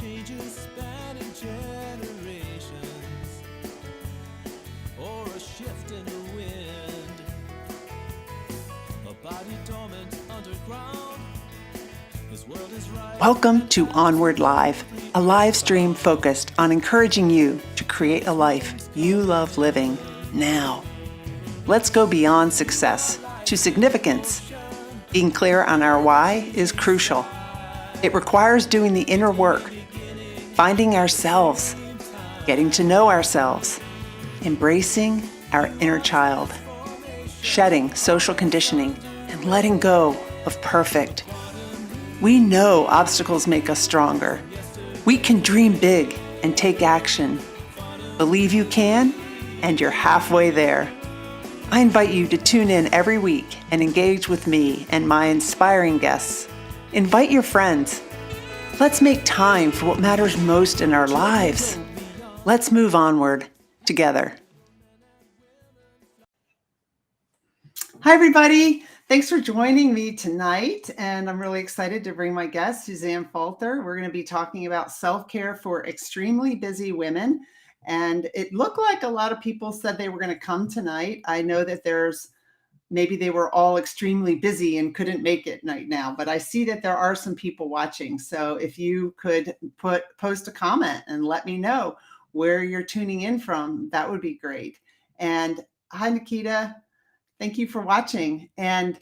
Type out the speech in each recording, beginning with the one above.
changes spanning generations, or a shift in the wind, a body dormant underground. His world is right. Welcome to Onward Live, a live stream focused on encouraging you to create a life you love living now. Let's go beyond success to significance. Being clear on our why is crucial. It requires doing the inner work, finding ourselves, getting to know ourselves, embracing our inner child, shedding social conditioning, and letting go of perfect. We know obstacles make us stronger. We can dream big and take action. Believe you can, and you're halfway there. I invite you to tune in every week and engage with me and my inspiring guests. Invite your friends. Let's make time for what matters most in our lives. Let's move onward together. Hi, everybody. Thanks for joining me tonight. And I'm really excited to bring my guest, Suzanne Falter. We're going to be talking about self-care for extremely busy women. And it looked like a lot of people said they were going to come tonight. I know that maybe they were all extremely busy and couldn't make it right now, but I see that there are some people watching. So if you could post a comment and let me know where you're tuning in from, that would be great. And hi, Nikita. Thank you for watching. And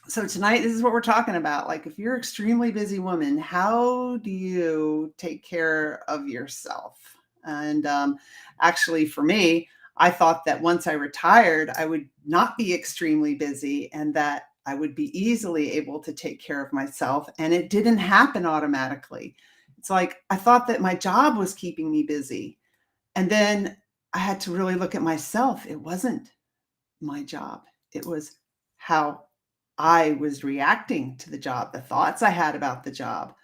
so tonight, this is what we're talking about. Like, if you're an extremely busy woman, how do you take care of yourself? And actually, for me, I thought that once I retired, I would not be extremely busy and that I would be easily able to take care of myself. And it didn't happen automatically. It's like I thought that my job was keeping me busy. And then I had to really look at myself. It wasn't my job. It was how I was reacting to the job, the thoughts I had about the job.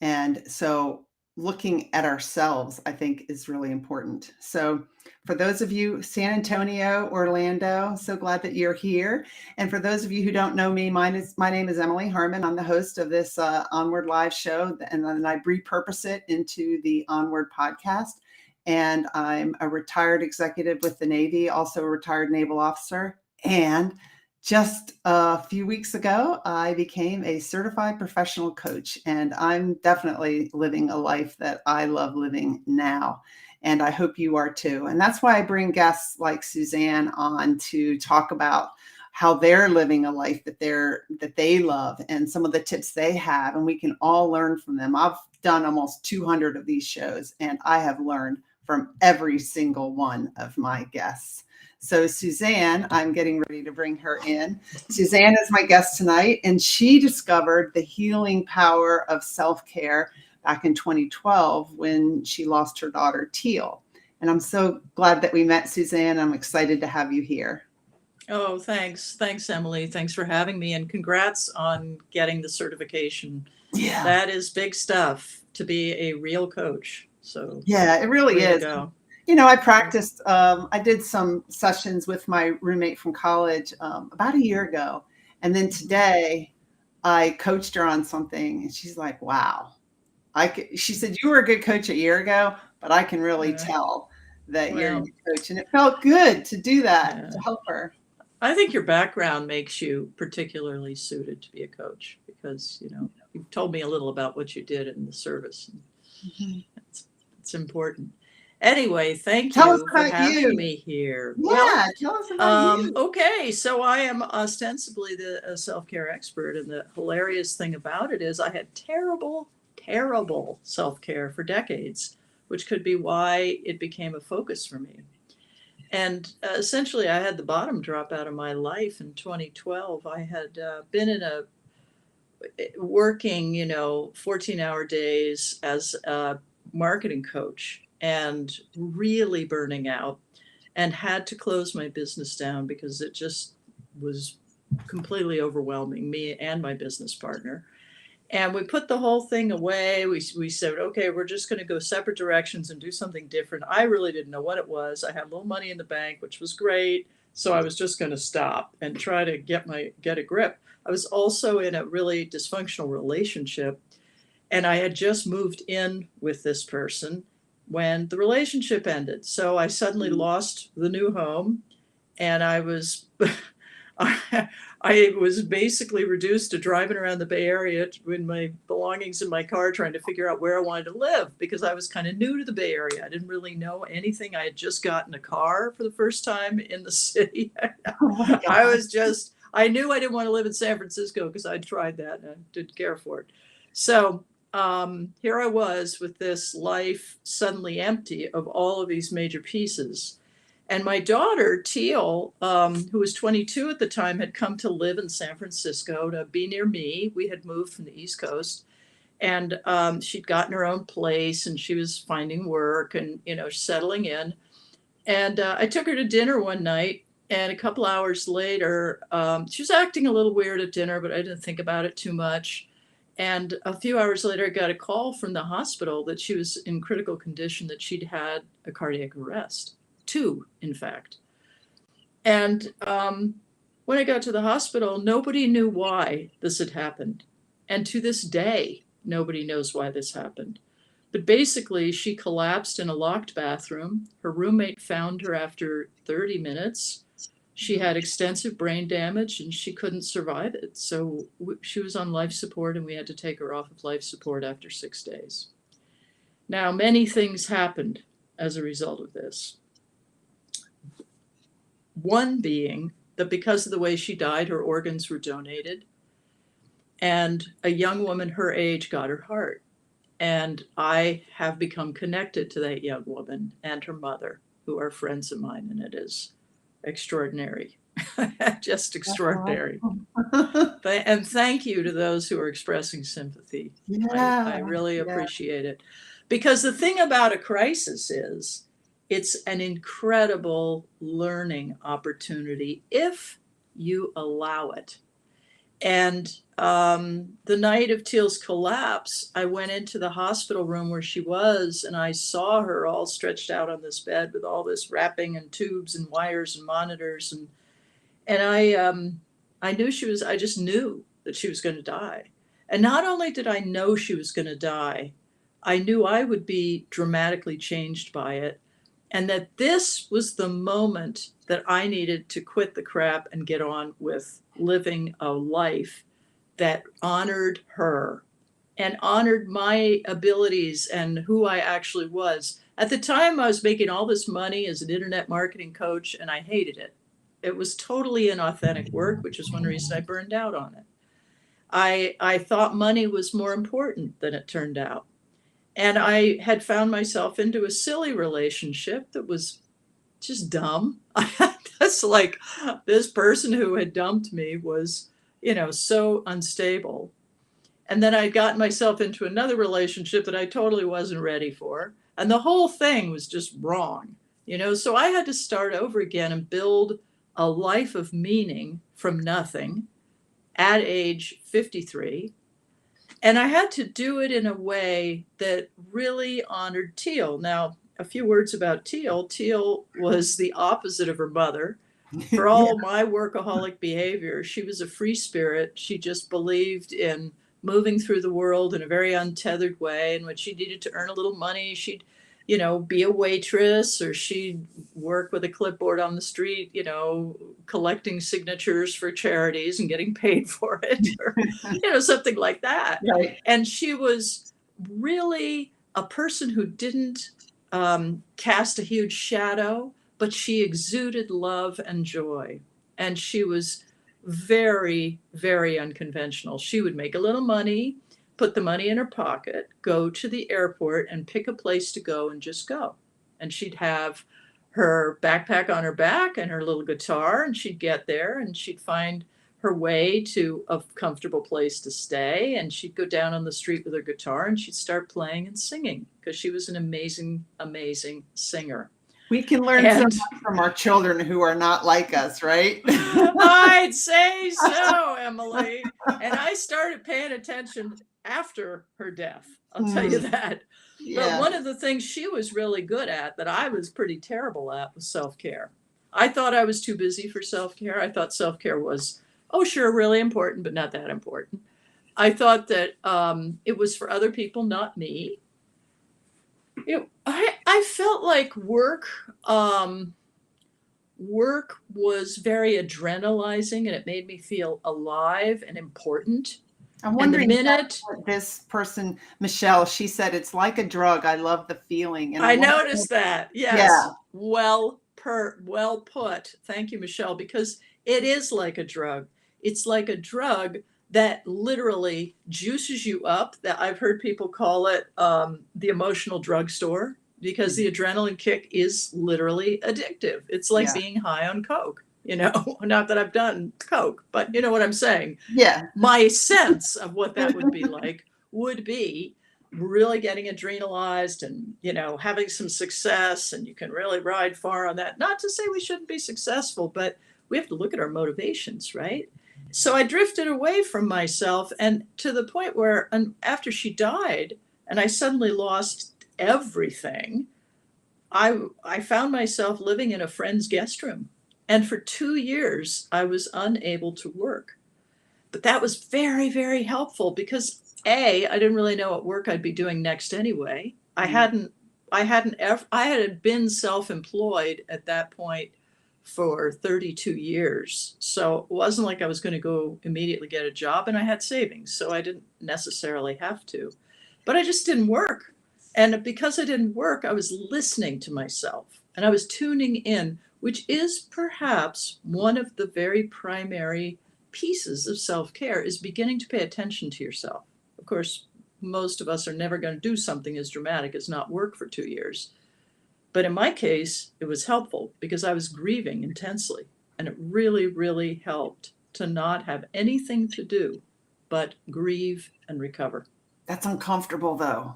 And so looking at ourselves, I think, is really important. So for those of you, San Antonio, Orlando, so glad that you're here. And for those of you who don't know me, my name is Emily Harmon. I'm the host of this Onward Live show, and then I repurpose it into the Onward podcast. And I'm a retired executive with the Navy, also a retired naval officer. And just a few weeks ago, I became a certified professional coach, and I'm definitely living a life that I love living now. And I hope you are too. And that's why I bring guests like Suzanne on to talk about how they're living a life that they love and some of the tips they have, and we can all learn from them. I've done almost 200 of these shows, and I have learned from every single one of my guests. So Suzanne, I'm getting ready to bring her in. Suzanne is my guest tonight, and she discovered the healing power of self-care back in 2012 when she lost her daughter, Teal. And I'm so glad that we met, Suzanne. I'm excited to have you here. Oh, thanks. Thanks, Emily. Thanks for having me, and congrats on getting the certification. Yeah. That is big stuff to be a real coach. So yeah, it really is. Go. You know, I practiced, I did some sessions with my roommate from college about a year ago. And then today I coached her on something and she's like, wow. She said, you were a good coach a year ago, but I can really tell that you're a good coach. And it felt good to do that, to help her. I think your background makes you particularly suited to be a coach because, you've told me a little about what you did in the service. Mm-hmm. It's important. Anyway, thank you for having me here. Yeah, tell us about you. Okay, so I am ostensibly the self-care expert, and the hilarious thing about it is I had terrible self-care for decades, which could be why it became a focus for me. And essentially, I had the bottom drop out of my life in 2012. I had been working, 14-hour days as a marketing coach, and really burning out, and had to close my business down because it just was completely overwhelming me and my business partner. And we put the whole thing away. We said, okay, we're just going to go separate directions and do something different. I really didn't know what it was. I had a little money in the bank, which was great. So I was just going to stop and try to get a grip. I was also in a really dysfunctional relationship. And I had just moved in with this person when the relationship ended. So I suddenly lost the new home, and I was I was basically reduced to driving around the Bay Area with my belongings in my car, trying to figure out where I wanted to live, because I was kind of new to the Bay Area. I didn't really know anything. I had just gotten a car for the first time in the city. Oh my God. I knew I didn't want to live in San Francisco because I'd tried that and I didn't care for it. So here I was with this life suddenly empty of all of these major pieces. And my daughter, Teal, who was 22 at the time, had come to live in San Francisco to be near me. We had moved from the East Coast, and she'd gotten her own place, and she was finding work and, settling in. And I took her to dinner one night, and a couple hours later, she was acting a little weird at dinner, but I didn't think about it too much. And a few hours later, I got a call from the hospital that she was in critical condition, that she'd had a cardiac arrest. 2, in fact. And when I got to the hospital, nobody knew why this had happened. And to this day, nobody knows why this happened. But basically, she collapsed in a locked bathroom. Her roommate found her after 30 minutes. She had extensive brain damage and she couldn't survive it. So she was on life support, and we had to take her off of life support after 6 days. Now, many things happened as a result of this. One being that because of the way she died, her organs were donated, and a young woman her age got her heart. And I have become connected to that young woman and her mother, who are friends of mine, and it is extraordinary. Just extraordinary. And thank you to those who are expressing sympathy. Yeah, I really appreciate it. Because the thing about a crisis is, it's an incredible learning opportunity if you allow it. And the night of Teal's collapse, I went into the hospital room where she was, and I saw her all stretched out on this bed with all this wrapping and tubes and wires and monitors. And I knew I just knew that she was going to die. And not only did I know she was going to die, I knew I would be dramatically changed by it. And that this was the moment that I needed to quit the crap and get on with living a life that honored her and honored my abilities and who I actually was. At the time, I was making all this money as an internet marketing coach, and I hated it. It was totally inauthentic work, which is one reason I burned out on it. I thought money was more important than it turned out. And I had found myself into a silly relationship that was just dumb. That's like, this person who had dumped me was, so unstable. And then I'd gotten myself into another relationship that I totally wasn't ready for. And the whole thing was just wrong, so I had to start over again and build a life of meaning from nothing at age 53. And I had to do it in a way that really honored Teal. Now, a few words about Teal. Teal was the opposite of her mother. For all my workaholic behavior, she was a free spirit. She just believed in moving through the world in a very untethered way. And when she needed to earn a little money, she'd, be a waitress, or she'd work with a clipboard on the street, collecting signatures for charities and getting paid for it, or, something like that. Right. And she was really a person who didn't cast a huge shadow, but she exuded love and joy. And she was very, very unconventional. She would make a little money, put the money in her pocket, go to the airport and pick a place to go and just go. And she'd have her backpack on her back and her little guitar, and she'd get there and she'd find her way to a comfortable place to stay. And she'd go down on the street with her guitar and she'd start playing and singing, because she was an amazing, amazing singer. We can learn so much from our children who are not like us, right? I'd say so, Emily. And I started paying attention after her death. I'll tell you that. Yeah. But one of the things she was really good at that I was pretty terrible at was self-care. I thought I was too busy for self-care. I thought self-care was, oh, sure, really important, but not that important. I thought that it was for other people, not me. I felt like work was very adrenalizing, and it made me feel alive and important. I'm And the wondering if that's minute what this person, Michelle, she said it's like a drug. I love the feeling. And I I'm wondering, noticed that, yeah, yes, well put. Thank you, Michelle, because it is like a drug. It's like a drug that literally juices you up. That I've heard people call it the emotional drugstore, because the adrenaline kick is literally addictive. It's like yeah, being high on Coke. Not that I've done Coke, but you know what I'm saying. yeah. My sense of what that would be like would be really getting adrenalized and having some success, and you can really ride far on that. Not to say we shouldn't be successful, but we have to look at our motivations, right? So I drifted away from myself, and to the point where, and after she died and I suddenly lost everything, I found myself living in a friend's guest room, and for 2 years I was unable to work. But that was very, very helpful because I didn't really know what work I'd be doing next anyway. Mm. I had been self-employed at that point for 32 years. So it wasn't like I was going to go immediately get a job, and I had savings, so I didn't necessarily have to. But I just didn't work. And because I didn't work, I was listening to myself and I was tuning in, which is perhaps one of the very primary pieces of self-care, is beginning to pay attention to yourself. Of course, most of us are never going to do something as dramatic as not work for 2 years. But in my case, it was helpful because I was grieving intensely. And it really, really helped to not have anything to do but grieve and recover. That's uncomfortable though.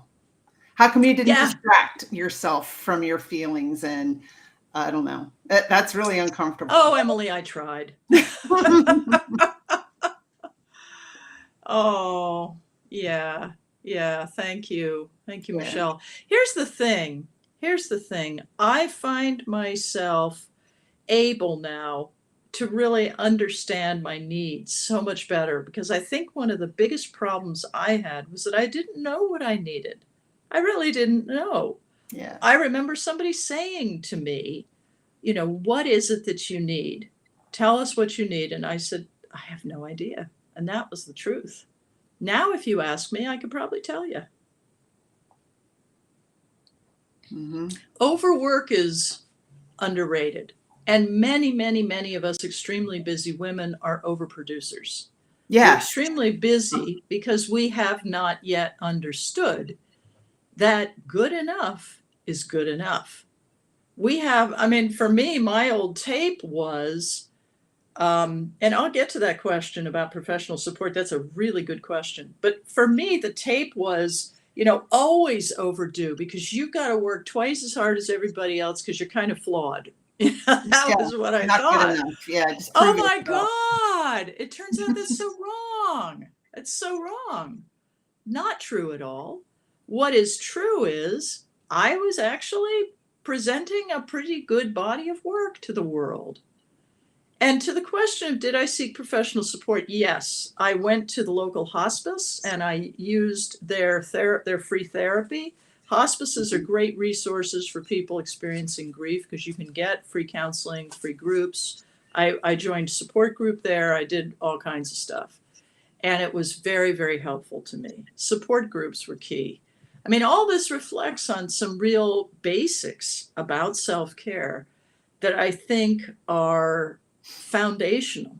How come you didn't Yeah. distract yourself from your feelings? And I don't know. That's really uncomfortable. Oh, Emily, I tried. Oh, yeah. Yeah. Thank you. Thank you, Yeah. Michelle. Here's the thing. I find myself able now to really understand my needs so much better, because I think one of the biggest problems I had was that I didn't know what I needed. I really didn't know. Yeah. I remember somebody saying to me, what is it that you need? Tell us what you need. And I said, I have no idea. And that was the truth. Now, if you ask me, I could probably tell you. Mm-hmm. Overwork is underrated. And many, many, many of us extremely busy women are overproducers. We're Yes. extremely busy because we have not yet understood that good enough is good enough. For me, my old tape was, and I'll get to that question about professional support. That's a really good question. But for me, the tape was, always overdue, because you got to work twice as hard as everybody else because you're kind of flawed. That was what I Not good thought. enough. Yeah. Just Oh prove my yourself. God. It turns out that's so wrong. It's so wrong. Not true at all. What is true is I was actually presenting a pretty good body of work to the world. And to the question of did I seek professional support? Yes, I went to the local hospice and I used their free therapy. Hospices are great resources for people experiencing grief because you can get free counseling, free groups. I joined a support group there. I did all kinds of stuff. And it was very, very helpful to me. Support groups were key. All this reflects on some real basics about self-care that I think are foundational,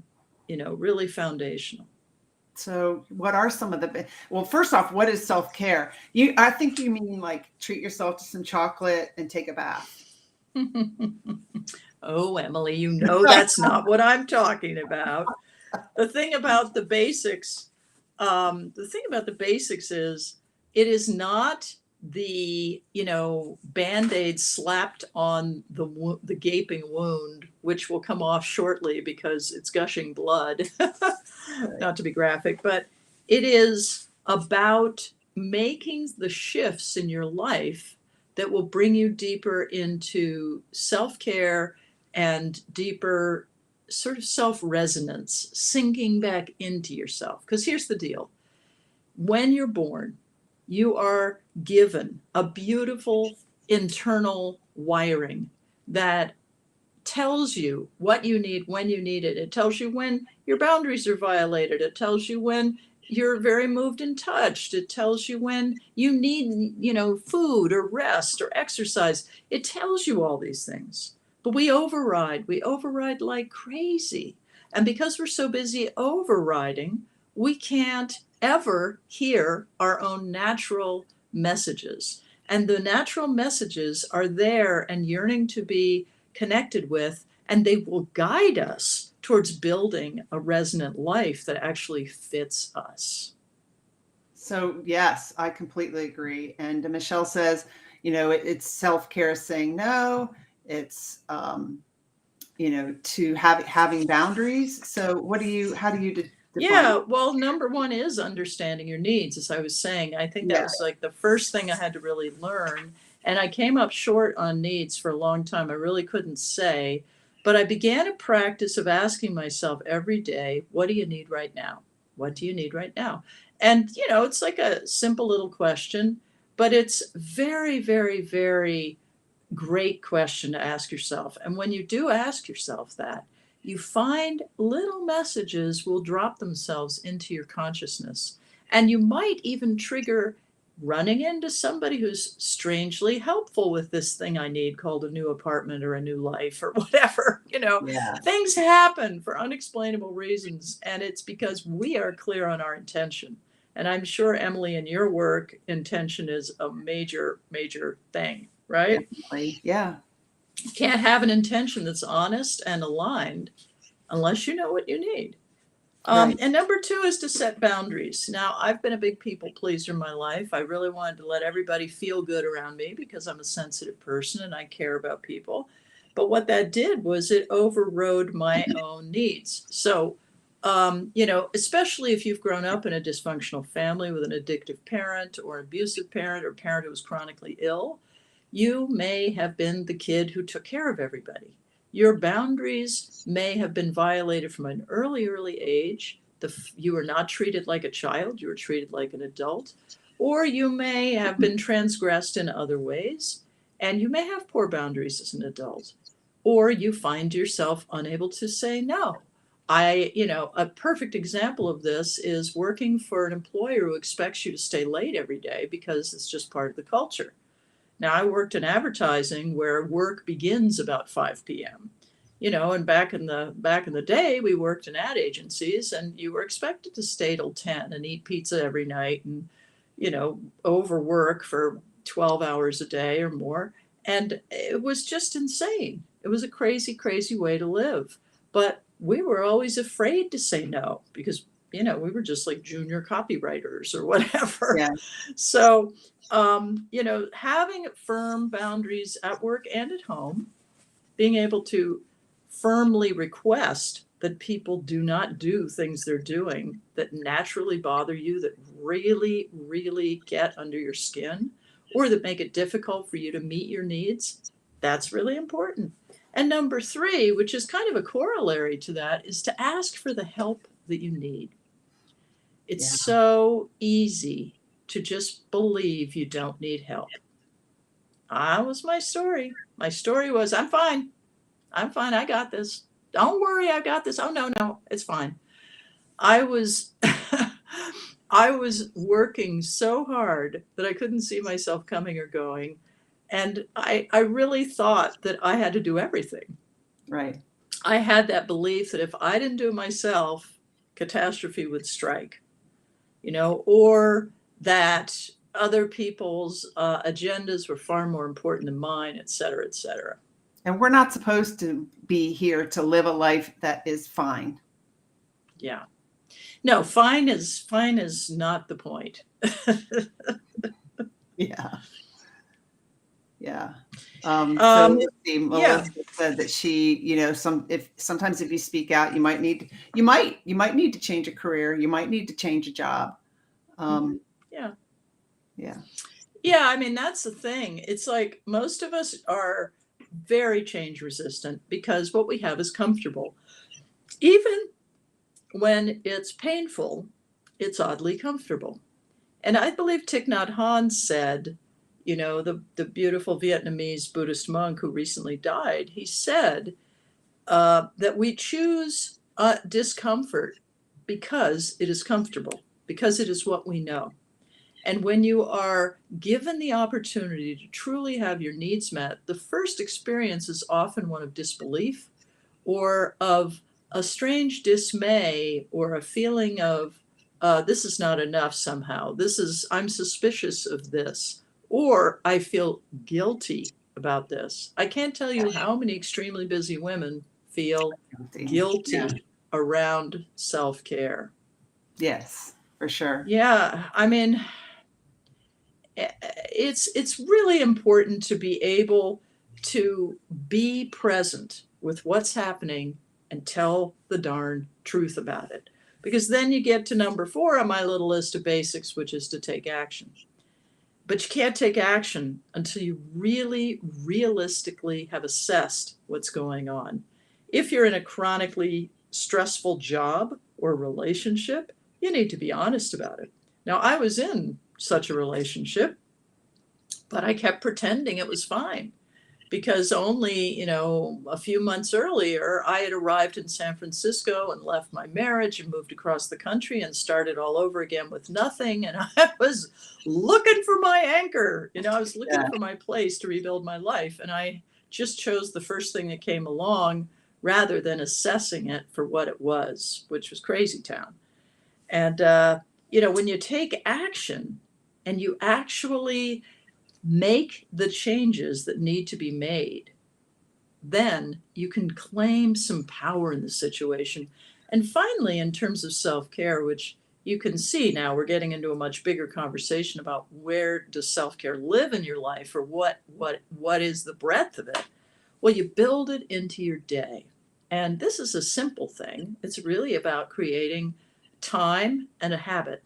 really foundational. So what are some of well, first off, what is self-care? I think you mean like treat yourself to some chocolate and take a bath. Oh, Emily, that's not what I'm talking about. The thing about the basics is it is not the Band-Aid slapped on the gaping wound, which will come off shortly because it's gushing blood. Not to be graphic, but it is about making the shifts in your life that will bring you deeper into self-care and deeper sort of self-resonance, sinking back into yourself. Because here's the deal. when you're born, you are given a beautiful internal wiring that tells you what you need when you need it. It tells you when your boundaries are violated. It tells you when you're very moved and touched. It tells you when you need, food or rest or exercise. It tells you all these things. But we override. We override like crazy. And because we're so busy overriding, we can't ever hear our own natural messages. And the natural messages are there and yearning to be connected with, and they will guide us towards building a resonant life that actually fits us. So yes, I completely agree. And Michelle says, it's self-care saying no. It's, to having boundaries. So how do you define? Yeah, well, number one is understanding your needs. As I was saying, I think that was like the first thing I had to really learn. And I came up short on needs for a long time. I really couldn't say, but I began a practice of asking myself every day, what do you need right now? What do you need right now? And, it's like a simple little question, but it's very, very, very great question to ask yourself. And when you do ask yourself that, you find little messages will drop themselves into your consciousness. And you might even trigger running into somebody who's strangely helpful with this thing I need called a new apartment or a new life or whatever. Yeah. Things happen for unexplainable reasons. And it's because we are clear on our intention. And I'm sure, Emily, in your work, intention is a major, major thing, right? Definitely. Yeah. You can't have an intention that's honest and aligned unless you know what you need. Right. And number two is to set boundaries. Now, I've been a big people pleaser in my life. I really wanted to let everybody feel good around me because I'm a sensitive person and I care about people. But what that did was it overrode my own needs. So, especially if you've grown up in a dysfunctional family with an addictive parent or an abusive parent or a parent who was chronically ill, you may have been the kid who took care of everybody. Your boundaries may have been violated from an early, early age. You were not treated like a child, you were treated like an adult. Or you may have been transgressed in other ways, and you may have poor boundaries as an adult. Or you find yourself unable to say no. A perfect example of this is working for an employer who expects you to stay late every day because it's just part of the culture. Now, I worked in advertising where work begins about 5 p.m. And back in the day, we worked in ad agencies, and you were expected to stay till 10 and eat pizza every night and, overwork for 12 hours a day or more. And it was just insane. It was a crazy, crazy way to live. But we were always afraid to say no because, we were just like junior copywriters or whatever. Yeah. So, having firm boundaries at work and at home, being able to firmly request that people do not do things they're doing that naturally bother you, that really, really get under your skin, or that make it difficult for you to meet your needs, that's really important. And number three, which is kind of a corollary to that, is to ask for the help that you need. It's so easy to just believe you don't need help. That was my story. My story was, I'm fine. I got this. Don't worry, I got this. Oh, no, it's fine. I was I was working so hard that I couldn't see myself coming or going. And I really thought that I had to do everything. Right. I had that belief that if I didn't do it myself, catastrophe would strike. Or that other people's agendas were far more important than mine, et cetera, et cetera. And we're not supposed to be here to live a life that is fine. Yeah. No, fine is not the point. Yeah. Yeah. So let's see, Melissa said that she, sometimes if you speak out, you might need to change a career. You might need to change a job. Yeah. Yeah. I mean, that's the thing. It's like most of us are very change resistant because what we have is comfortable. Even when it's painful, it's oddly comfortable. And I believe Thich Nhat Hanh said, the beautiful Vietnamese Buddhist monk who recently died, he said that we choose discomfort because it is comfortable, because it is what we know. And when you are given the opportunity to truly have your needs met, the first experience is often one of disbelief or of a strange dismay or a feeling of this is not enough somehow. I'm suspicious of this, or I feel guilty about this. I can't tell you how many extremely busy women feel guilty Yeah. around self-care. Yes, for sure. Yeah, I mean, it's really important to be able to be present with what's happening and tell the darn truth about it. Because then you get to number 4 on my little list of basics, which is to take action. But you can't take action until you really realistically have assessed what's going on. If you're in a chronically stressful job or relationship, you need to be honest about it. Now, I was in such a relationship, but I kept pretending it was fine because only, a few months earlier, I had arrived in San Francisco and left my marriage and moved across the country and started all over again with nothing. And I was looking for my anchor. I was looking Yeah. for my place to rebuild my life. And I just chose the first thing that came along rather than assessing it for what it was, which was crazy town. And, when you take action and you actually make the changes that need to be made, then you can claim some power in the situation. And finally, in terms of self-care, which you can see now, we're getting into a much bigger conversation about where does self-care live in your life, or what is the breadth of it. Well, you build it into your day. And this is a simple thing. It's really about creating time and a habit.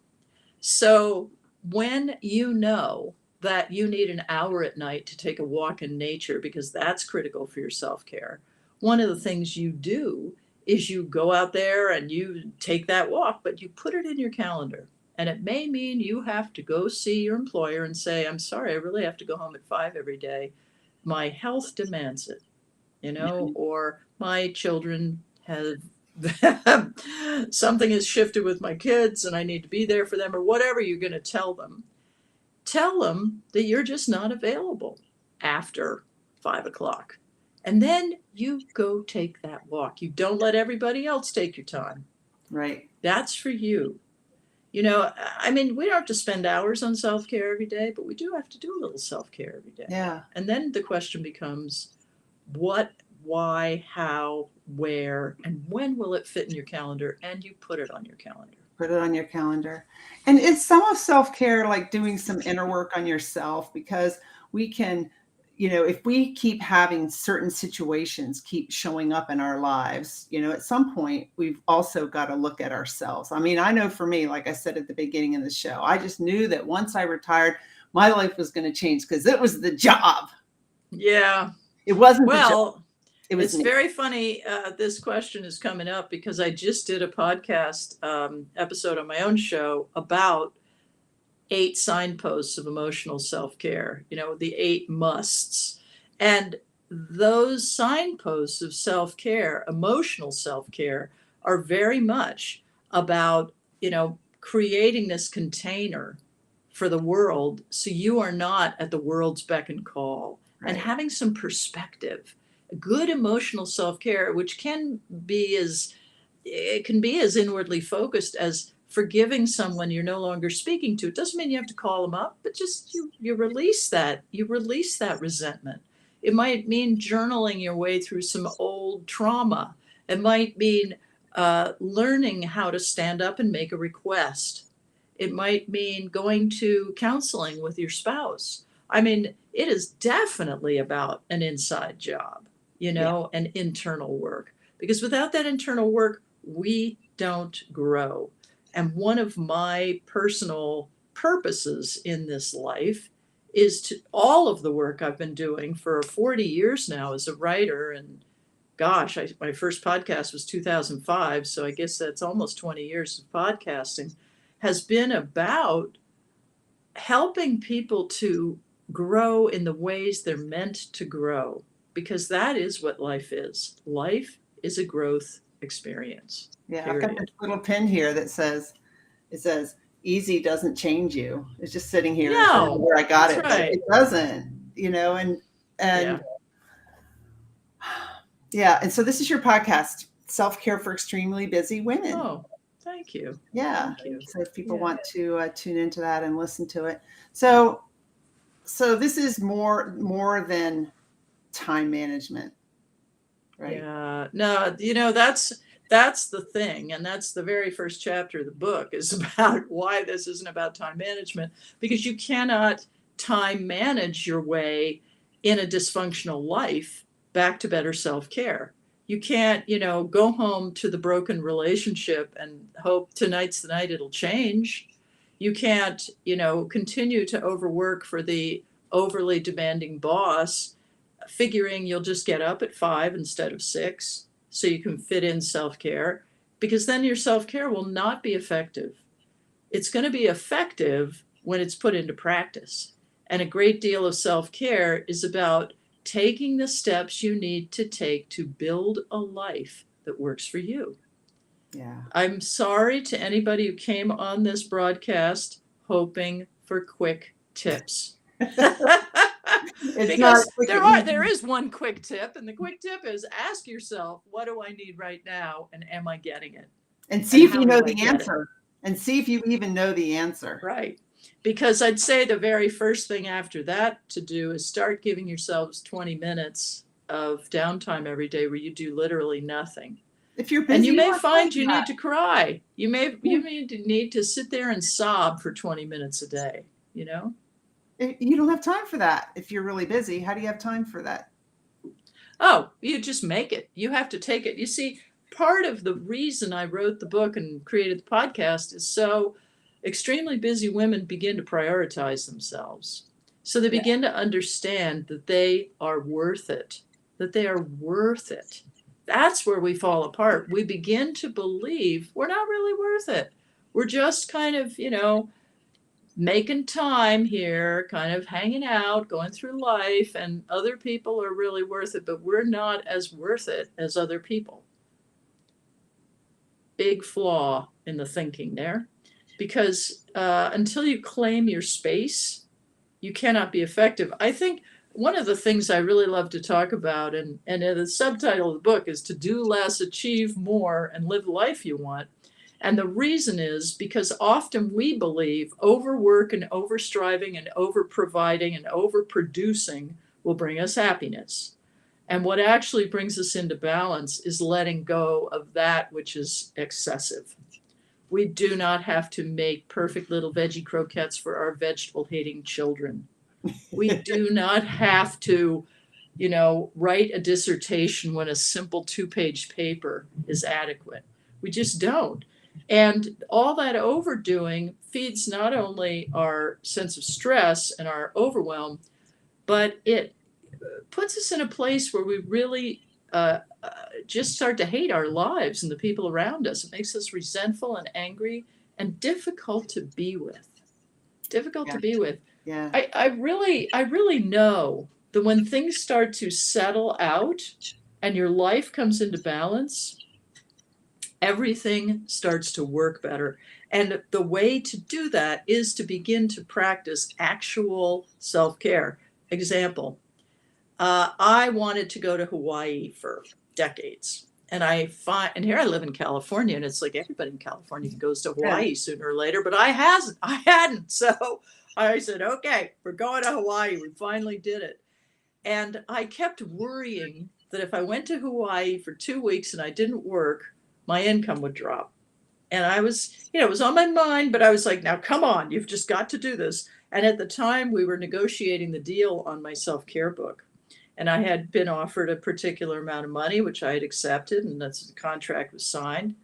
So when you know that you need an hour at night to take a walk in nature because that's critical for your self-care, one of the things you do is you go out there and you take that walk, but you put it in your calendar. And it may mean you have to go see your employer and say, I'm sorry, I really have to go home at 5 every day. My health demands it, or my children have something has shifted with my kids and I need to be there for them, or whatever you're going to tell them. Tell them that you're just not available after 5 o'clock. And then you go take that walk. You don't let everybody else take your time. Right. That's for you. We don't have to spend hours on self-care every day, but we do have to do a little self-care every day. Yeah. And then the question becomes, what, why, how, where, and when will it fit in your calendar? And you put it on your calendar. Put it on your calendar. And it's some of self-care, like doing some inner work on yourself, because we can, if we keep having certain situations keep showing up in our lives, at some point we've also got to look at ourselves. I mean, I know for me, like I said at the beginning of the show, I just knew that once I retired, my life was going to change because it was the job. Yeah. It wasn't the job. Well, It was it's me. very funny. This question is coming up because I just did a podcast episode on my own show about 8 signposts of emotional self-care, the 8 musts. And those signposts of self-care, emotional self-care, are very much about, creating this container for the world so you are not at the world's beck and call, and Right. having some perspective. Good emotional self-care, which can be as inwardly focused as forgiving someone you're no longer speaking to. It doesn't mean you have to call them up, but just you release that. You release that resentment. It might mean journaling your way through some old trauma. It might mean learning how to stand up and make a request. It might mean going to counseling with your spouse. I mean, it is definitely about an inside job, and internal work. Because without that internal work, we don't grow. And one of my personal purposes in this life is to all of the work I've been doing for 40 years now as a writer. And gosh, my first podcast was 2005. So I guess that's almost 20 years of podcasting, has been about helping people to grow in the ways they're meant to grow, because that is what life is. Life is a growth experience. Yeah, I've got this Period. little pin here that says, it says, easy doesn't change you. It's just sitting here. I don't know No, where I got that's it, but right. it doesn't, you know, and Yeah. yeah. And so this is your podcast, Self-Care for Extremely Busy Women. Oh, thank you. Yeah. Thank you. So if people Yeah. want to tune into that and listen to it. So this is more than time management, right? Yeah. No, you know, that's the thing. And that's the very first chapter of the book, is about why this isn't about time management, because you cannot time manage your way in a dysfunctional life back to better self-care. You can't, go home to the broken relationship and hope tonight's the night it'll change. You can't, continue to overwork for the overly demanding boss, figuring you'll just get up at 5 instead of 6 so you can fit in self-care, because then your self-care will not be effective. It's going to be effective when it's put into practice. And a great deal of self-care is about taking the steps you need to take to build a life that works for you. Yeah. I'm sorry to anybody who came on this broadcast hoping for quick tips. It's not Because quick and there easy. is one quick tip, and the quick tip is ask yourself, what do I need right now, and am I getting it? And And see if how you do know I the get it? answer. And see if you even know the answer. Right. Because I'd say the very first thing after that to do is start giving yourselves 20 minutes of downtime every day where you do literally nothing. If you're And busy, you you may want to find you do need to cry. You Yeah. need to sit there and sob for 20 minutes a day, that. You don't have time for that. If you're really busy, how do you have time for that? Oh, you just make it. You have to take it. You see, part of the reason I wrote the book and created the podcast is so extremely busy women begin to prioritize themselves. So they Yeah. begin to understand that they are worth it, that they are worth it. That's where we fall apart. We begin to believe we're not really worth it. We're just kind of, making time here, kind of hanging out, going through life, and other people are really worth it, but we're not as worth it as other people. Big flaw in the thinking there, because until you claim your space, you cannot be effective. I think one of the things I really love to talk about, and the subtitle of the book is To Do Less, Achieve More, and Live the Life You Want. And the reason is because often we believe overwork and overstriving and overproviding and overproducing will bring us happiness. And what actually brings us into balance is letting go of that which is excessive. We do not have to make perfect little veggie croquettes for our vegetable hating children. We do not have to, write a dissertation when a simple 2-page paper is adequate. We just don't. And all that overdoing feeds not only our sense of stress and our overwhelm, but it puts us in a place where we really just start to hate our lives and the people around us. It makes us resentful and angry and difficult to be with. Difficult Yeah. to be with. Yeah. I really know that when things start to settle out and your life comes into balance, everything starts to work better. And the way to do that is to begin to practice actual self-care. Example, I wanted to go to Hawaii for decades. And and here I live in California, and it's like everybody in California goes to Yeah. Hawaii sooner or later, but I hadn't. So I said, okay, we're going to Hawaii. We finally did it. And I kept worrying that if I went to Hawaii for 2 weeks and I didn't work, my income would drop. And I was, it was on my mind, but I was like, now come on, you've just got to do this. And at the time, we were negotiating the deal on my self-care book. And I had been offered a particular amount of money, which I had accepted, and that's the contract was signed.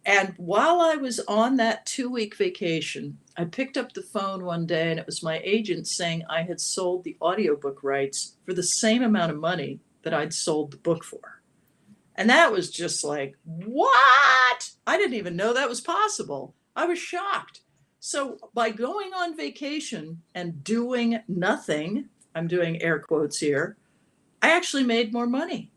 And while I was on that 2-week vacation, I picked up the phone one day, and it was my agent saying I had sold the audiobook rights for the same amount of money that I'd sold the book for. And that was just like, what? I didn't even know that was possible. I was shocked. So by going on vacation and doing nothing, I'm doing air quotes here, I actually made more money,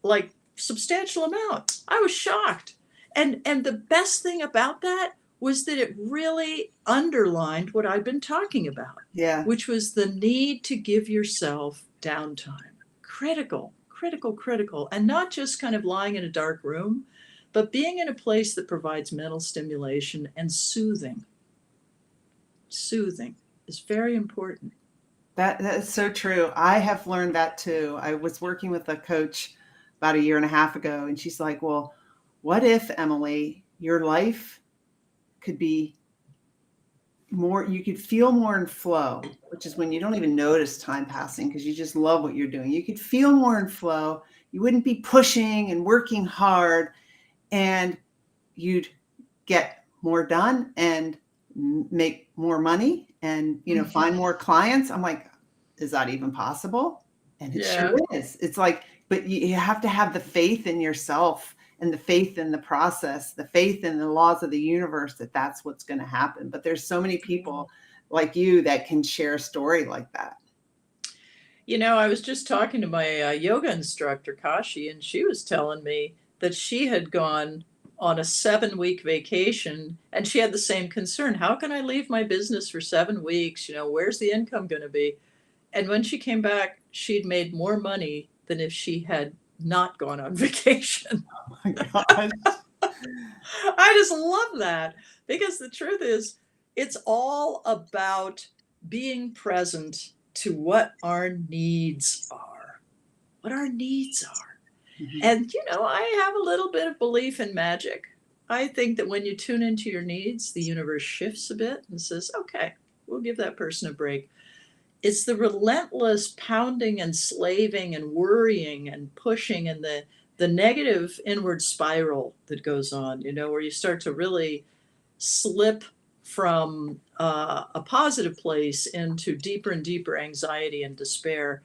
like substantial amount. I was shocked. And the best thing about that was that it really underlined what I've been talking about, Yeah. which was the need to give yourself downtime. Critical, critical, critical. And not just kind of lying in a dark room, but being in a place that provides mental stimulation and soothing. Soothing is very important. That is so true. I have learned that too. I was working with a coach about a year and a half ago, and she's like, well, what if, Emily, your life could be more, you could feel more in flow, which is when you don't even notice time passing because you just love what you're doing. You could feel more in flow. You wouldn't be pushing and working hard, and you'd get more done and make more money and, find more clients. I'm like, is that even possible? And it sure is. It's like, but you have to have the faith in yourself and the faith in the process, the faith in the laws of the universe that that's what's going to happen. But there's so many people like you that can share a story like that. I was just talking to my yoga instructor, Kashi, and she was telling me that she had gone on a 7-week vacation and she had the same concern. How can I leave my business for 7 weeks? Where's the income going to be? And when she came back, she'd made more money than if she had not gone on vacation. Oh my gosh. I just love that because the truth is, it's all about being present to what our needs are. What our needs are. Mm-hmm. And, I have a little bit of belief in magic. I think that when you tune into your needs, the universe shifts a bit and says, okay, we'll give that person a break. It's the relentless pounding and slaving and worrying and pushing and the negative inward spiral that goes on, where you start to really slip from a positive place into deeper and deeper anxiety and despair.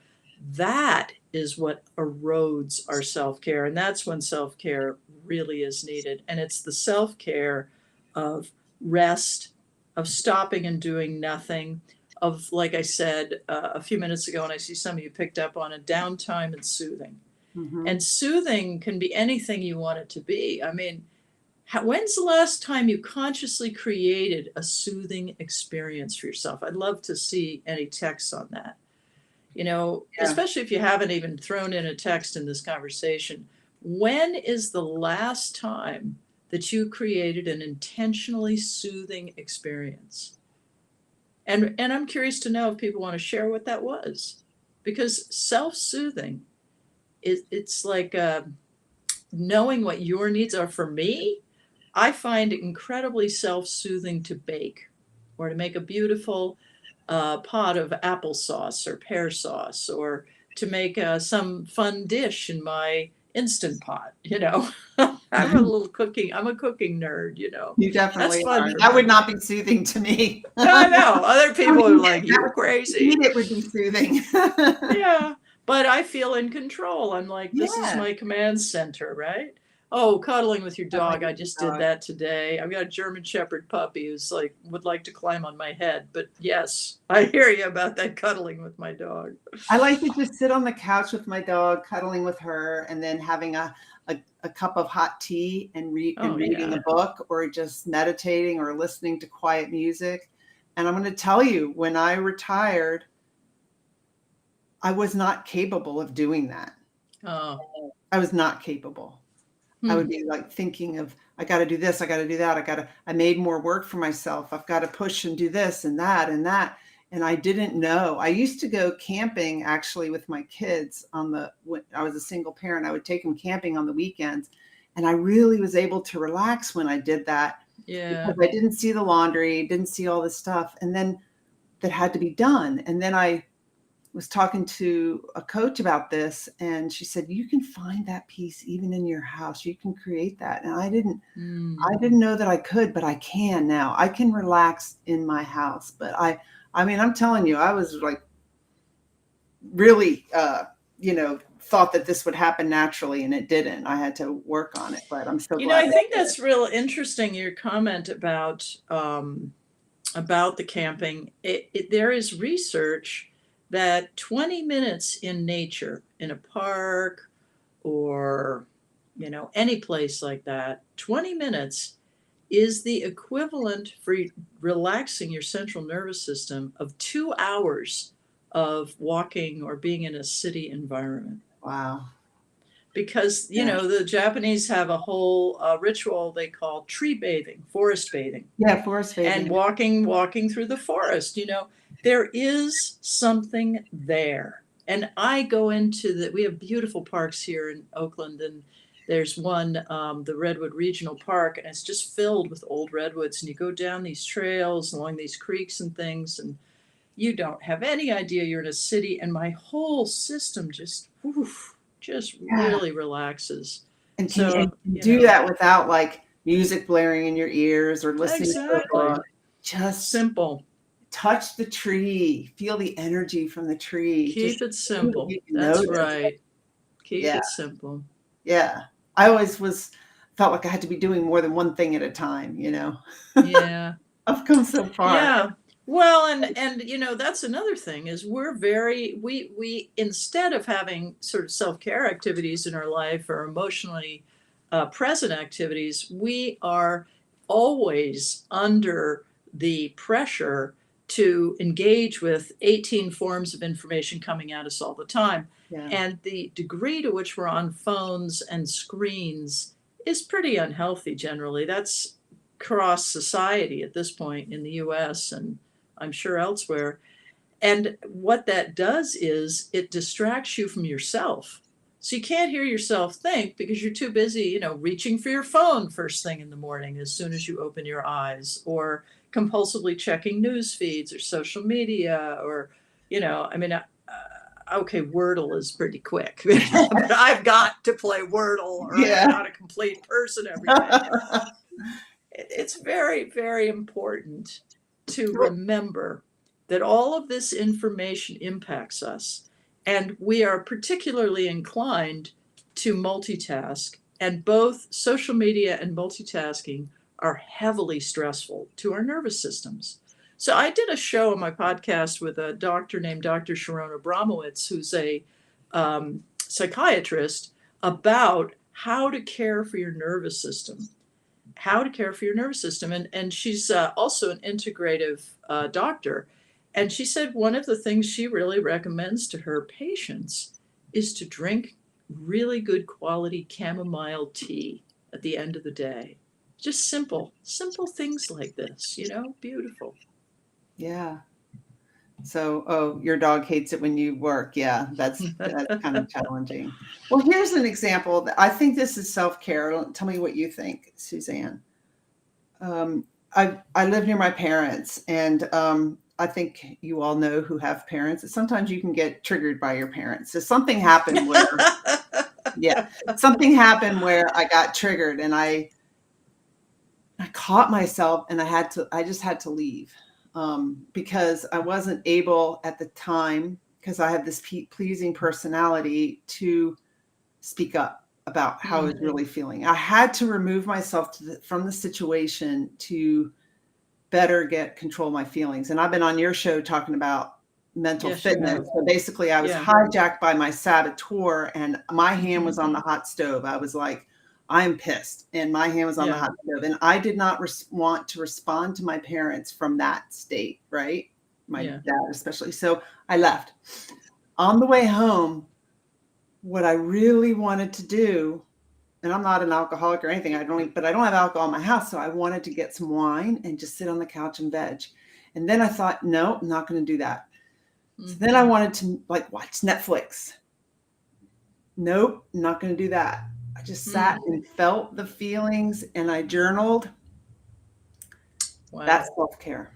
That is what erodes our self-care. And that's when self-care really is needed. And it's the self-care of rest, of stopping and doing nothing, of, like I said a few minutes ago, and I see some of you picked up on it, downtime and soothing. Mm-hmm. And soothing can be anything you want it to be. I mean, when's the last time you consciously created a soothing experience for yourself? I'd love to see any texts on that. Especially if you haven't even thrown in a text in this conversation. When is the last time that you created an intentionally soothing experience? And I'm curious to know if people want to share what that was, because self-soothing it's like knowing what your needs are. For me, I find it incredibly self-soothing to bake or to make a beautiful pot of applesauce or pear sauce, or to make some fun dish in my Instant Pot. I'm a cooking nerd. You definitely That's fun. are. That would not be soothing to me. I know other people are like, you're crazy. It would be soothing. Yeah, but I feel in control. I'm like, this is my command center, right? Oh, cuddling with your dog. I just did that today. I've got a German Shepherd puppy who's would like to climb on my head. But yes, I hear you about that cuddling with my dog. I like to just sit on the couch with my dog, cuddling with her, and then having a cup of hot tea and reading a book, or just meditating or listening to quiet music. And I'm going to tell you, when I retired, I was not capable of doing that. Oh. I was not capable. I would be thinking of, I got to do this, I got to do that. I made more work for myself. I've got to push and do this and that and that. And I didn't know. I used to go camping actually with my kids when I was a single parent. I would take them camping on the weekends. And I really was able to relax when I did that. Yeah. Because I didn't see the laundry, didn't see all this stuff. And then that had to be done. And then I was talking to a coach about this, and she said, you can find that peace even in your house. You can create that. And I didn't know that I could, but I can now. I can relax in my house. But I mean, I'm telling you, I was really, thought that this would happen naturally, and it didn't. I had to work on it, but I'm so glad. I think that's real interesting, your comment about about the camping. There is research that 20 minutes in nature, in a park or, any place like that, 20 minutes is the equivalent for relaxing your central nervous system of 2 hours of walking or being in a city environment. Wow. Because, Yeah. the Japanese have a whole ritual they call tree bathing, forest bathing, Yeah, forest and bathing. walking through the forest. There is something there. And I go into we have beautiful parks here in Oakland, and there's one, the Redwood Regional Park, and it's just filled with old redwoods. And you go down these trails along these creeks and things, and you don't have any idea you're in a city. And my whole system just Yeah. really relaxes. And can So, you do that without like music blaring in your ears or listening to a exactly. book? Just Simple. touch the tree, feel the energy from the tree. Keep Just it simple. you can That's notice. right. Keep Yeah. it simple. Yeah. I always felt like I had to be doing more than one thing at a time, Yeah. I've come so far. Yeah. Well, and that's another thing is we instead of having sort of self-care activities in our life or emotionally present activities, we are always under the pressure to engage with 18 forms of information coming at us all the time. Yeah. And the degree to which we're on phones and screens is pretty unhealthy generally. That's cross society at this point in the US and I'm sure elsewhere. And what that does is it distracts you from yourself. So you can't hear yourself think because you're too busy, reaching for your phone first thing in the morning as soon as you open your eyes, or compulsively checking news feeds or social media, or, okay, Wordle is pretty quick, but I've got to play Wordle or I'm not a complete person every day. It's very, very important to remember that all of this information impacts us, and we are particularly inclined to multitask, and both social media and multitasking are heavily stressful to our nervous systems. So I did a show on my podcast with a doctor named Dr. Sharon Abramowitz, who's a psychiatrist, about how to care for your nervous system. And she's also an integrative doctor. And she said one of the things she really recommends to her patients is to drink really good quality chamomile tea at the end of the day. Just simple things like this, beautiful. Yeah. So, your dog hates it when you work. Yeah, that's kind of challenging. Well, here's an example. I think this is self-care. Tell me what you think, Suzanne. I live near my parents, and I think you all know who have parents. Sometimes you can get triggered by your parents. So something happened where, something happened where I got triggered, and I caught myself, and I just had to leave. Because I wasn't able at the time, because I have this pleasing personality, to speak up about how I was really feeling. I had to remove myself from the situation to better get control of my feelings. And I've been on your show talking about mental fitness. So basically I was hijacked by my saboteur, and my hand was on the hot stove. I was like, I'm pissed, and my hand was on the hot stove, and I did not want to respond to my parents from that state, right? My dad especially. So I left. On the way home, what I really wanted to do, and I'm not an alcoholic or anything, but I don't have alcohol in my house, so I wanted to get some wine and just sit on the couch and veg. And then I thought, no, I'm not going to do that. So then I wanted to watch Netflix. Nope, I'm not going to do that. I just sat and felt the feelings, and I journaled. Wow. That's self-care.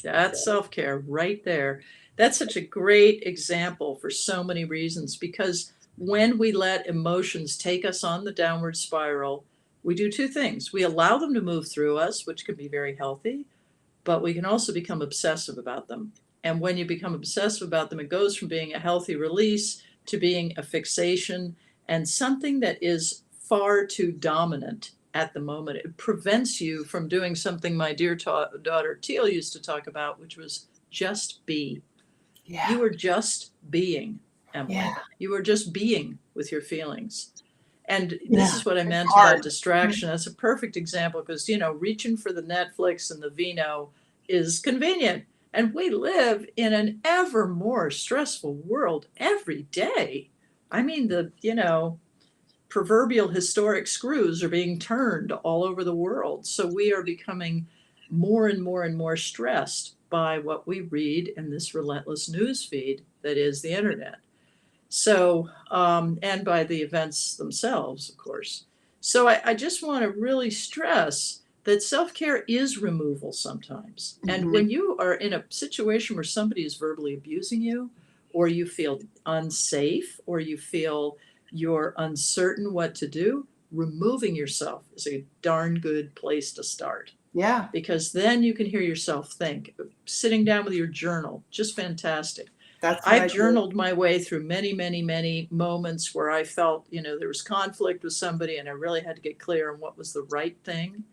That's self-care right there. That's such a great example for so many reasons, because when we let emotions take us on the downward spiral, we do two things. We allow them to move through us, which can be very healthy, but we can also become obsessive about them. And when you become obsessive about them, it goes from being a healthy release to being a fixation and something that is far too dominant at the moment. It prevents you from doing something my dear daughter Teal used to talk about, which was just be. Yeah. You were just being, Emily. Yeah. You were just being with your feelings. And this Yeah. is what I meant hard. about distraction. That's a perfect example because, you know, reaching for the Netflix and the vino is convenient. And we live in an ever more stressful world every day. I mean, the, you know, proverbial historic screws are being turned all over the world. So we are becoming more and more and more stressed by what we read in this relentless news feed that is the internet. So, and by the events themselves, of course. So I just want to really stress that self-care is removal sometimes. And Mhm. when you are in a situation where somebody is verbally abusing you, or you feel unsafe, or you feel you're uncertain what to do, removing yourself is a darn good place to start. Yeah. Because then you can hear yourself think. Sitting down with your journal, just fantastic. That's what I I've do. journaled my way through many, many, many moments where I felt, you know, there was conflict with somebody and I really had to get clear on what was the right thing.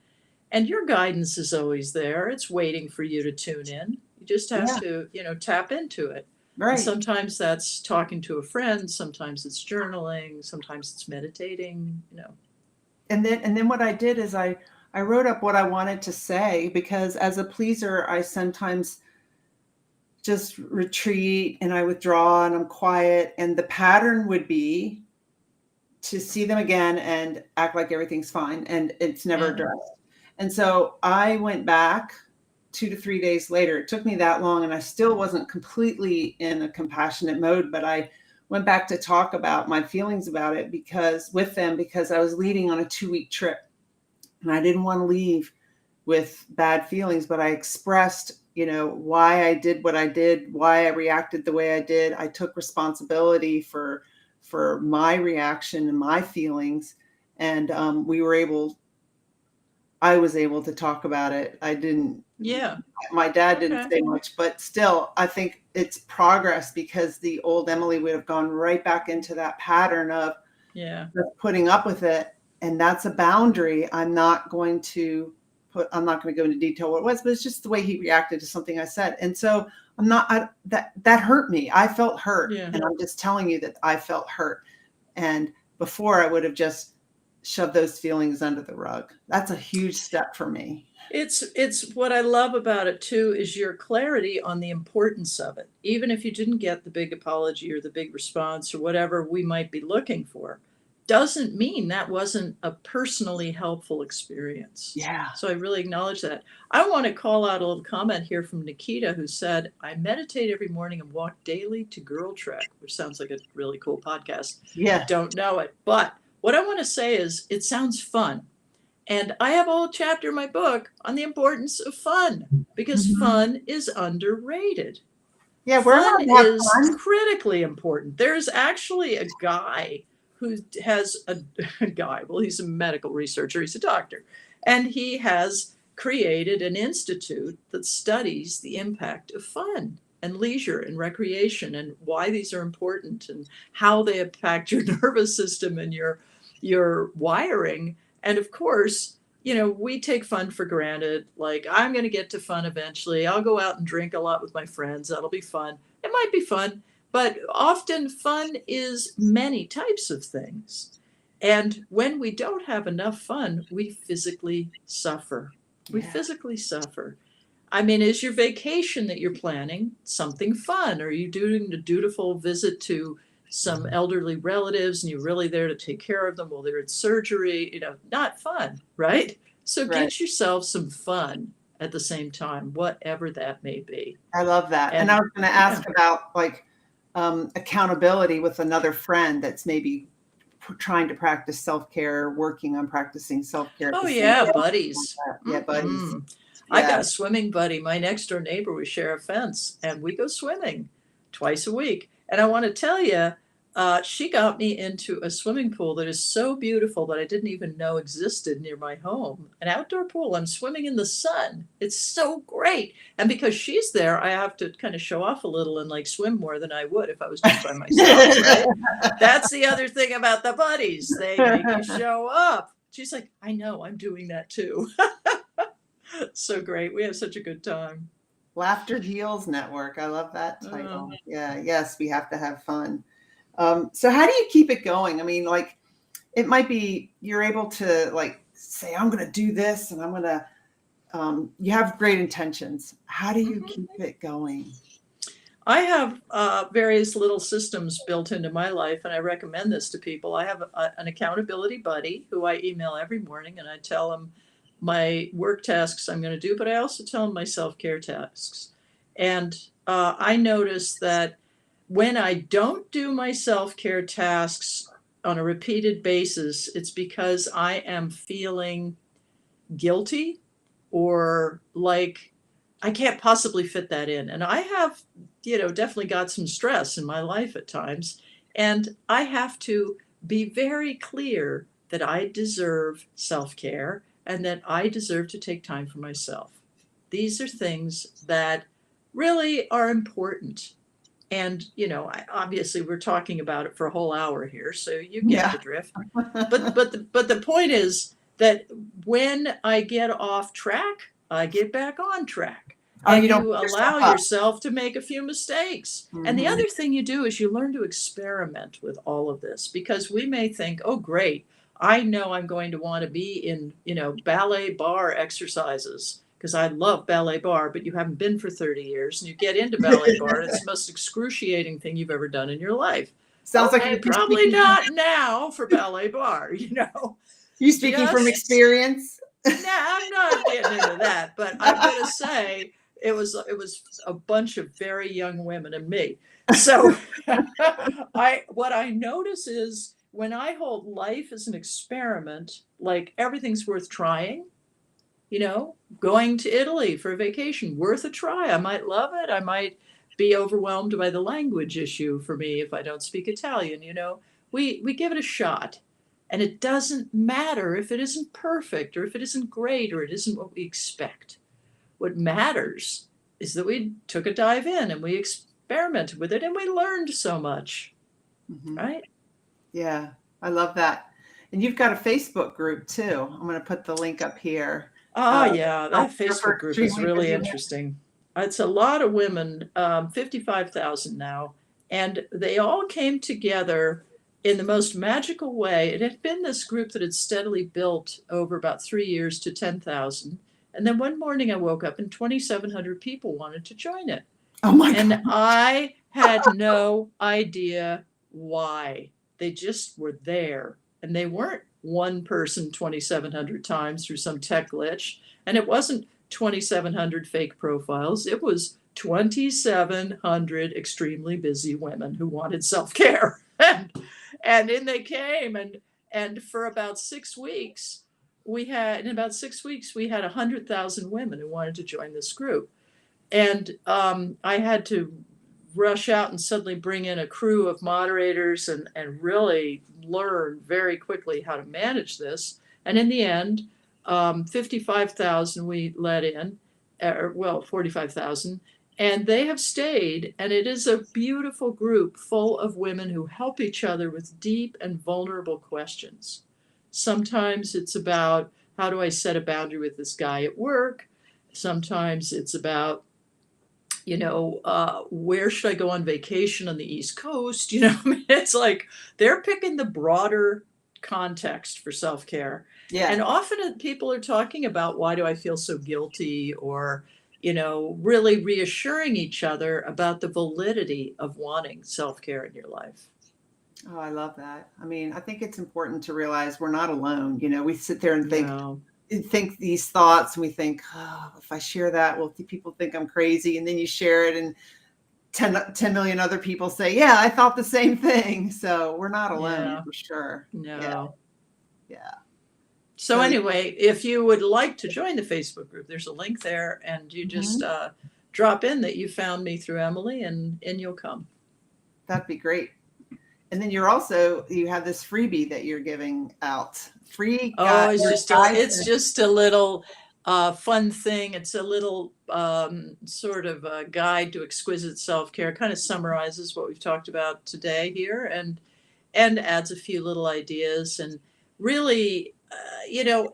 And your guidance is always there. It's waiting for you to tune in. You just have Yeah. to, you know, tap into it. And Right. sometimes that's talking to a friend, sometimes it's journaling, sometimes it's meditating, you know. And then what I did is I wrote up what I wanted to say, because as a pleaser, I sometimes just retreat and I withdraw and I'm quiet. And the pattern would be to see them again and act like everything's fine, and it's never Yeah. addressed. And so I went back 2 to 3 days later. It took me that long, and I still wasn't completely in a compassionate mode, but I went back to talk about my feelings about it with them, because I was leaving on a 2-week trip and I didn't want to leave with bad feelings, but I expressed, you know, why I did what I did, why I reacted the way I did. I took responsibility for my reaction and my feelings. And I was able to talk about it. Yeah. My dad didn't Okay. say much, but still, I think it's progress, because the old Emily would have gone right back into that pattern of Yeah. putting up with it. And that's a boundary. I'm not going to go into detail what it was, but it's just the way he reacted to something I said. And so that hurt me. I felt hurt. Yeah. And I'm just telling you that I felt hurt. And before, I would have just shoved those feelings under the rug. That's a huge step for me. It's what I love about it too is your clarity on the importance of it. Even if you didn't get the big apology or the big response or whatever we might be looking for, doesn't mean that wasn't a personally helpful experience. Yeah. So I really acknowledge that. I want to call out a little comment here from Nikita, who said, I meditate every morning and walk daily to Girl Trek, which sounds like a really cool podcast. Yeah. Don't know it. But what I want to say is it sounds fun. And I have a whole chapter in my book on the importance of fun, because Mhm. fun is underrated. Yeah, we're Fun allowed to have is fun. critically important. There's actually a guy who has a guy, well, he's a medical researcher, he's a doctor, and he has created an institute that studies the impact of fun and leisure and recreation and why these are important and how they impact your nervous system and your wiring. And of course, you know, we take fun for granted. Like, I'm going to get to fun eventually. I'll go out and drink a lot with my friends. That'll be fun. It might be fun, but often fun is many types of things. And when we don't have enough fun, we physically suffer. We Yeah. physically suffer. I mean, is your vacation that you're planning something fun? Are you doing a dutiful visit to some elderly relatives and you're really there to take care of them while they're in surgery? You know, not fun, right? So Right. get yourself some fun at the same time, whatever that may be. I love that. And I was going to ask about accountability with another friend that's maybe trying to practice self-care, working on practicing self-care. Oh yeah, buddies. Yeah, buddies. Mm-hmm. I've got Yeah. a swimming buddy, my next door neighbor. We share a fence and we go swimming twice a week. And I want to tell you, she got me into a swimming pool that is so beautiful that I didn't even know existed near my home. An outdoor pool. I'm swimming in the sun. It's so great. And because she's there, I have to kind of show off a little and like swim more than I would if I was just by myself, right? That's the other thing about the buddies. They make you show up. she's like, I know, I'm doing that too. So great. We have such a good time. Laughter Heals Network. I love that title. Oh. Yeah. Yes, we have to have fun. So how do you keep it going? I mean, like, it might be you're able to like say, I'm going to do this, and I'm going to. You have great intentions. How do you keep it going? I have various little systems built into my life, and I recommend this to people. I have an accountability buddy who I email every morning, and I tell him my work tasks I'm going to do, but I also tell him my self-care tasks. And I notice that when I don't do my self-care tasks on a repeated basis, it's because I am feeling guilty or like I can't possibly fit that in. And I have, definitely got some stress in my life at times. And I have to be very clear that I deserve self care and that I deserve to take time for myself. These are things that really are important. And, obviously we're talking about it for a whole hour here, so you get Yeah. the drift. But the point is that when I get off track, I get back on track. Oh, And you don't you beat allow yourself up. yourself to make a few mistakes. And the Mhm. other thing you do is you learn to experiment with all of this, because we may think, oh, great, I know I'm going to want to be in, ballet bar exercises because I love ballet bar, but you haven't been for 30 years and you get into ballet bar and it's the most excruciating thing you've ever done in your life. Sounds like Okay, you're probably not now for ballet bar, you speaking from Just experience. nah, I'm not getting into that, but I'm gonna say it was a bunch of very young women and me. So what I notice is when I hold life as an experiment, like everything's worth trying, going to Italy for a vacation, worth a try. I might love it. I might be overwhelmed by the language issue for me if I don't speak Italian. We give it a shot. And it doesn't matter if it isn't perfect or if it isn't great or it isn't what we expect. What matters is that we took a dive in and we experimented with it and we learned so much, Mhm. right? Yeah, I love that. And you've got a Facebook group too. I'm going to put the link up here. Oh, yeah, that Self-care for Facebook group is extremely really busy women. interesting. It's a lot of women, 55,000 now, and they all came together in the most magical way. It had been this group that had steadily built over about 3 years to 10,000. And then one morning I woke up and 2,700 people wanted to join it. Oh my And God. I had no idea why. They just were there. And they weren't one person 2,700 times through some tech glitch. And it wasn't 2,700 fake profiles. It was 2,700 extremely busy women who wanted self care. And in they came. And for about 6 weeks, in about 6 weeks, we had 100,000 women who wanted to join this group. And I had to rush out and suddenly bring in a crew of moderators and really learn very quickly how to manage this. And in the end, 55,000 we let in, or well, 45,000, and they have stayed. And it is a beautiful group full of women who help each other with deep and vulnerable questions. Sometimes it's about, how do I set a boundary with this guy at work? Sometimes it's about, where should I go on vacation on the East Coast? It's like they're picking the broader context for self care. Yeah. And often people are talking about, why do I feel so guilty? Or, really reassuring each other about the validity of wanting self care in your life. Oh, I love that. I mean, I think it's important to realize we're not alone. We sit there and No. think these thoughts, and we think, oh, if I share that, will people think I'm crazy? And then you share it and 10 million other people say, yeah, I thought the same thing. So we're not alone Yeah. for sure. No. Yeah. So anyway, if you would like to join the Facebook group, there's a link there, and you just drop in that you found me through Emily, and you'll come. That'd be great. And then you have this freebie that you're giving out. Free. Oh, it's just a little fun thing. It's a little sort of a guide to exquisite self-care. Kind of summarizes what we've talked about today here, and adds a few little ideas. And really,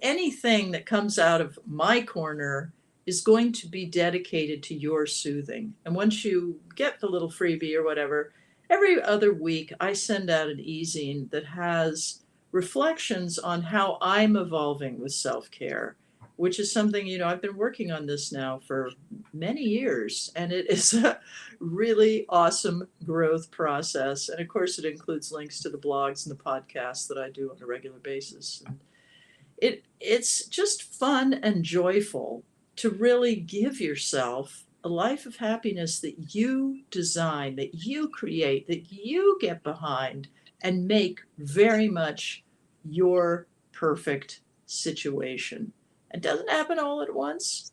anything that comes out of my corner is going to be dedicated to your soothing. And once you get the little freebie or whatever, every other week I send out an e-zine that has reflections on how I'm evolving with self-care, which is something, I've been working on this now for many years, and it is a really awesome growth process. And of course, it includes links to the blogs and the podcasts that I do on a regular basis. And it's just fun and joyful to really give yourself a life of happiness that you design, that you create, that you get behind and make very much your perfect situation. It doesn't happen all at once,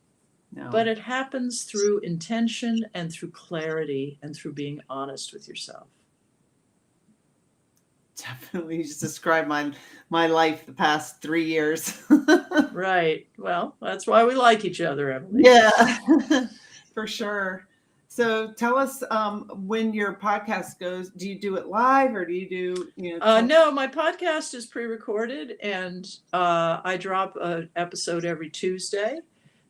but No, it happens through intention and through clarity and through being honest with yourself. definitely. You just described my life the past 3 years. Right. Well, that's why we like each other, Emily. Yeah, for sure. So tell us when your podcast goes, do you do it live or do you do, No, my podcast is pre-recorded, and I drop an episode every Tuesday.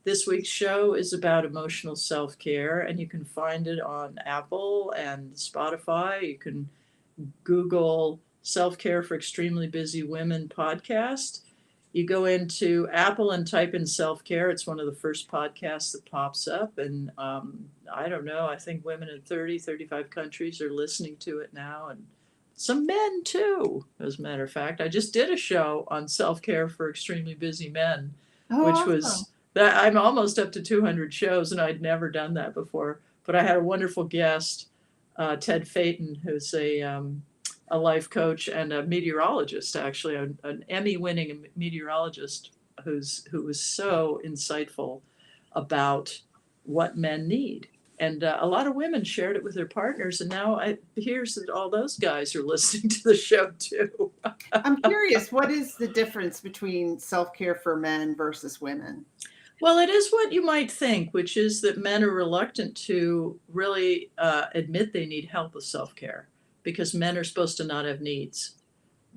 This week's show is about emotional self-care, and you can find it on Apple and Spotify. You can Google Self-Care for Extremely Busy Women podcast. You go into Apple and type in self-care. It's one of the first podcasts that pops up. And I don't know, I think women in 30, 35 countries are listening to it now. And some men too, as a matter of fact. I just did a show on self-care for extremely busy men, Oh, which awesome. was that I'm almost up to 200 shows, and I'd never done that before. But I had a wonderful guest, Ted Phaeton, who's a life coach and a meteorologist, actually, an Emmy-winning meteorologist who was so insightful about what men need. And a lot of women shared it with their partners, and now it appears that all those guys are listening to the show too. I'm curious, what is the difference between self-care for men versus women? Well, it is what you might think, which is that men are reluctant to really admit they need help with self-care, because men are supposed to not have needs.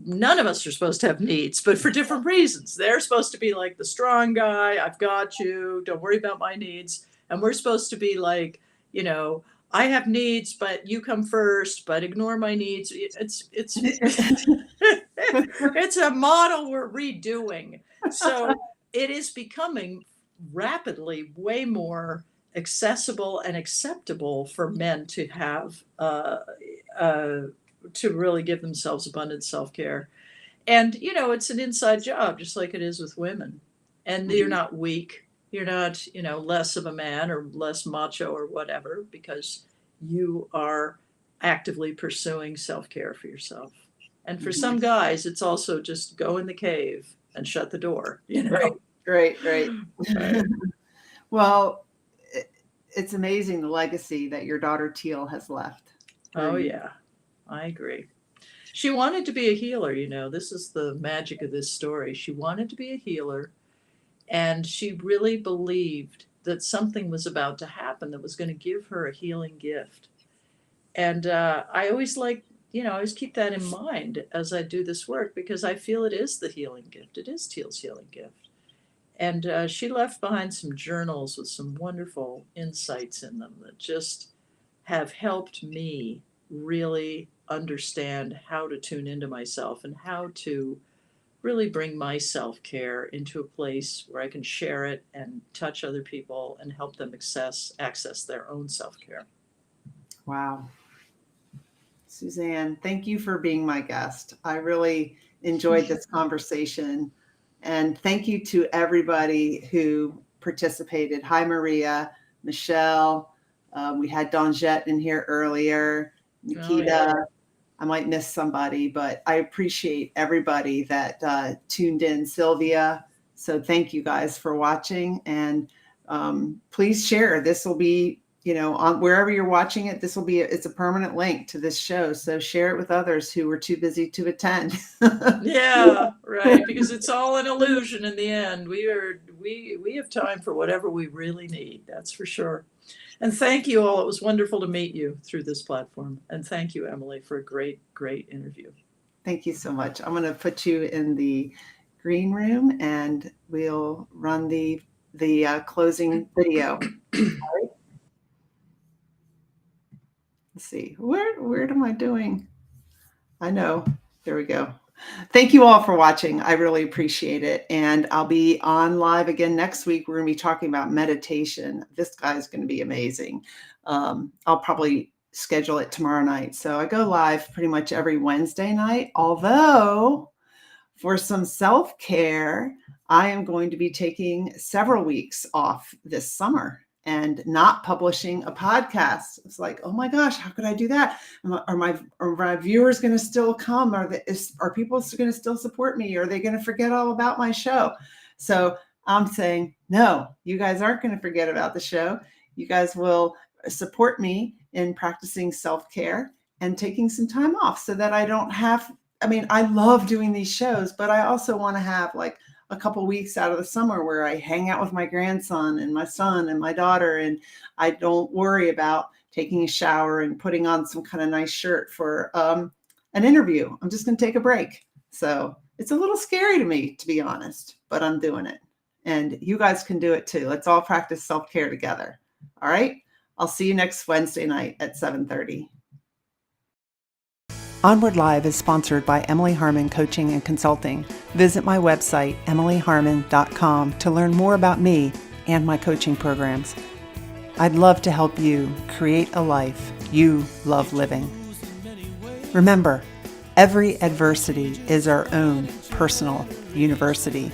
None of us are supposed to have needs, but for different reasons. They're supposed to be like the strong guy. I've got you. Don't worry about my needs. And we're supposed to be like, I have needs, but you come first, but ignore my needs. It's it's a model we're redoing. So it is becoming rapidly way more accessible and acceptable for men to have to really give themselves abundant self-care. And it's an inside job, just like it is with women. And you're not weak, you're not less of a man or less macho or whatever, because you are actively pursuing self-care for yourself. And for some guys, it's also just go in the cave and shut the door. Right. Right. Well, it's amazing the legacy that your daughter Teal has left. Oh, yeah, I agree. She wanted to be a healer, This is the magic of this story. She wanted to be a healer, and she really believed that something was about to happen that was going to give her a healing gift. And I always I always keep that in mind as I do this work, because I feel it is the healing gift. It is Teal's healing gift. And she left behind some journals with some wonderful insights in them that just have helped me really understand how to tune into myself and how to really bring my self-care into a place where I can share it and touch other people and help them access their own self-care. Wow. Suzanne, thank you for being my guest. I really enjoyed this conversation. And thank you to everybody who participated. Hi, Maria, Michelle. We had Donjette in here earlier. Nikita. Oh, yeah. I might miss somebody, but I appreciate everybody that tuned in. Sylvia. So thank you guys for watching. And please share. This will be, on wherever you're watching it, it's a permanent link to this show. So share it with others who were too busy to attend. Yeah, right. Because it's all an illusion in the end. We have time for whatever we really need. That's for sure. And thank you all. It was wonderful to meet you through this platform. And thank you, Emily, for a great, great interview. Thank you so much. I'm going to put you in the green room and we'll run the closing video. All right. Let's see, where am I doing? I know, there we go. Thank you all for watching. I really appreciate it. And I'll be on live again next week. We're going to be talking about meditation. This guy's going to be amazing. I'll probably schedule it tomorrow night. So I go live pretty much every Wednesday night, although for some self-care, I am going to be taking several weeks off this summer and not publishing a podcast. It's like, oh my gosh, how could I do that? Are my viewers going to still come? Are people going to still support me? Are they going to forget all about my show? So I'm saying, no, you guys aren't going to forget about the show. You guys will support me in practicing self-care and taking some time off so that I don't have, I love doing these shows, but I also want to have like a couple weeks out of the summer where I hang out with my grandson and my son and my daughter, and I don't worry about taking a shower and putting on some kind of nice shirt for an interview. I'm just going to take a break. So it's a little scary to me, to be honest, but I'm doing it. And you guys can do it too. Let's all practice self-care together. All right. I'll see you next Wednesday night at 7:30. Onward Live is sponsored by Emily Harmon Coaching and Consulting. Visit my website, emilyharmon.com, to learn more about me and my coaching programs. I'd love to help you create a life you love living. Remember, every adversity is our own personal university.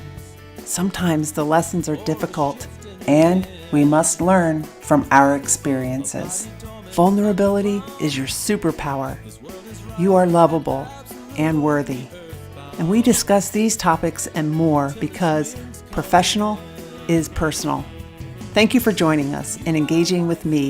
Sometimes the lessons are difficult, and we must learn from our experiences. Vulnerability is your superpower. You are lovable and worthy. And we discuss these topics and more because professional is personal. Thank you for joining us and engaging with me